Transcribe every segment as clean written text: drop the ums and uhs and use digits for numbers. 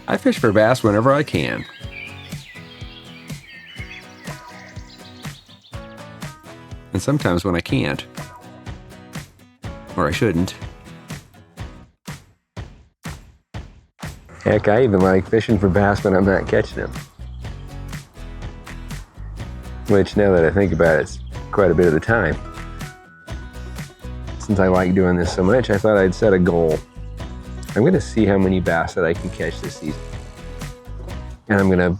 I fish for bass whenever I can. And sometimes when I can't. Or I shouldn't. Heck, I even like fishing for bass when I'm not catching them. Which, now that I think about it, it's quite a bit of the time. Since I like doing this so much, I thought I'd set a goal. I'm going to see how many bass that I can catch this season. And I'm going to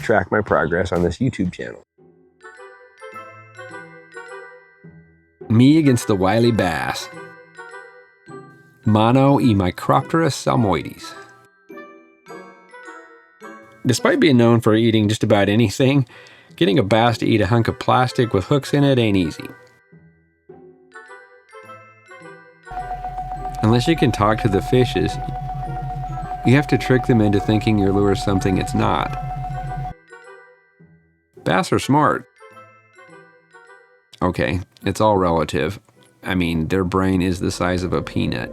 track my progress on this YouTube channel. Me against the wily bass. Mono e Microptera salmoides. Despite being known for eating just about anything, getting a bass to eat a hunk of plastic with hooks in it ain't easy. Unless you can talk to the fishes, you have to trick them into thinking your lure is something it's not. Bass are smart. Okay, it's all relative. I mean, their brain is the size of a peanut.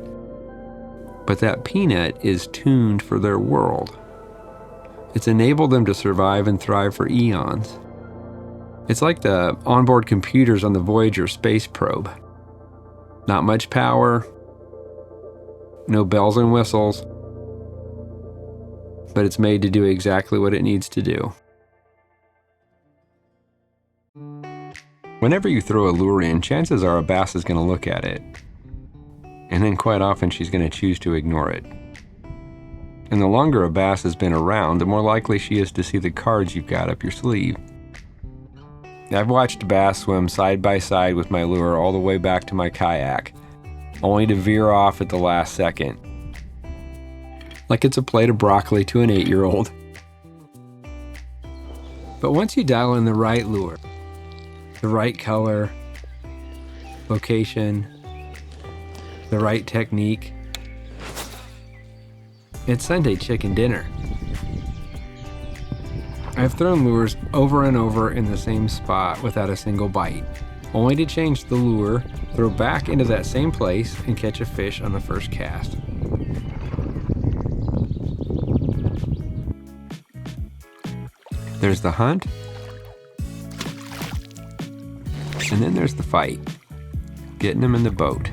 But that peanut is tuned for their world. It's enabled them to survive and thrive for eons. It's like the onboard computers on the Voyager space probe. Not much power, no bells and whistles, but it's made to do exactly what it needs to do. Whenever you throw a lure in, chances are a bass is going to look at it. And then quite often she's going to choose to ignore it. And the longer a bass has been around, the more likely she is to see the cards you've got up your sleeve. I've watched bass swim side by side with my lure all the way back to my kayak, only to veer off at the last second. Like it's a plate of broccoli to an 8-year-old. But once you dial in the right lure, the right color, location, the right technique, it's Sunday chicken dinner. I've thrown lures over and over in the same spot without a single bite, only to change the lure, throw back into that same place, and catch a fish on the first cast. There's the hunt, and then there's the fight, getting them in the boat.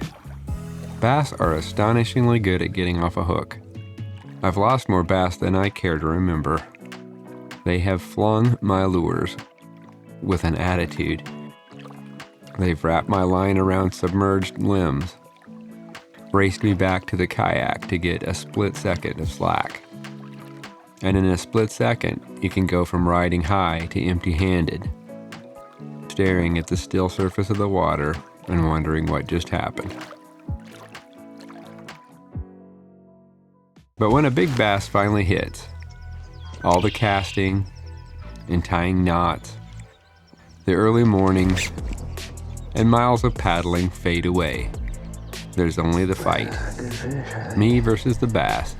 Bass are astonishingly good at getting off a hook. I've lost more bass than I care to remember. They have flung my lures with an attitude. They've wrapped my line around submerged limbs, raced me back to the kayak to get a split second of slack. And in a split second, you can go from riding high to empty-handed, staring at the still surface of the water and wondering what just happened. But when a big bass finally hits, all the casting and tying knots, the early mornings, and miles of paddling fade away. There's only the fight. Me versus the bass.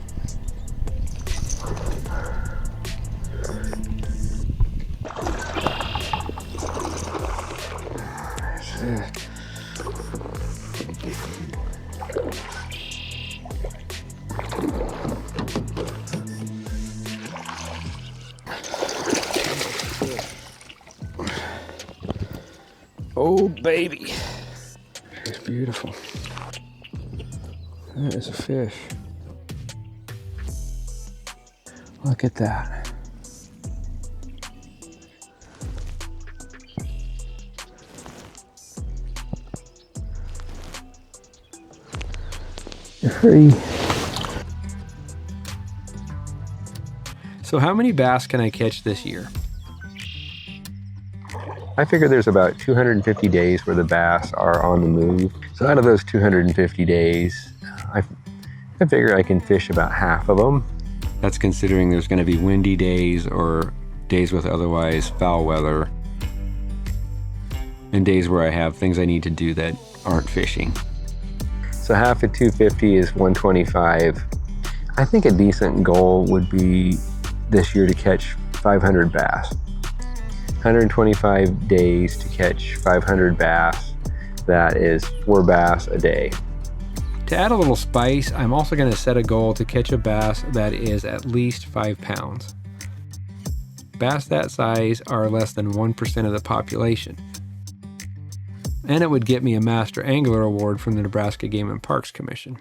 Oh, baby. It's beautiful. That is a fish. Look at that. You're free. So how many bass can I catch this year? I figure there's about 250 days where the bass are on the move. So out of those 250 days, I figure I can fish about half of them. That's considering there's going to be windy days or days with otherwise foul weather, and days where I have things I need to do that aren't fishing. So half of 250 is 125. I think a decent goal would be this year to catch 500 bass. 125 days to catch 500 bass. That is 4 bass a day. To add a little spice, I'm also going to set a goal to catch a bass that is at least 5 pounds. Bass that size are less than 1% of the population. And it would get me a Master Angler Award from the Nebraska Game and Parks Commission.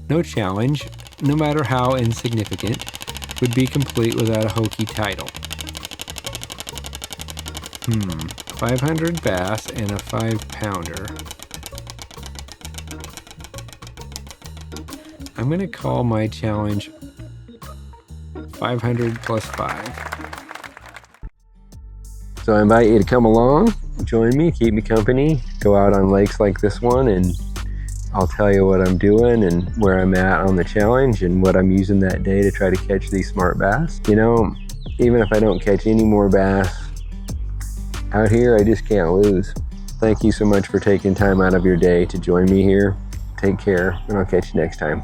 No challenge, no matter how insignificant, would be complete without a hokey title. 500 bass and a 5-pounder. I'm going to call my challenge 500 plus 5. So I invite you to come along, join me, keep me company, go out on lakes like this one, and I'll tell you what I'm doing and where I'm at on the challenge and what I'm using that day to try to catch these smart bass. You know, even if I don't catch any more bass out here, I just can't lose. Thank you so much for taking time out of your day to join me here. Take care, and I'll catch you next time.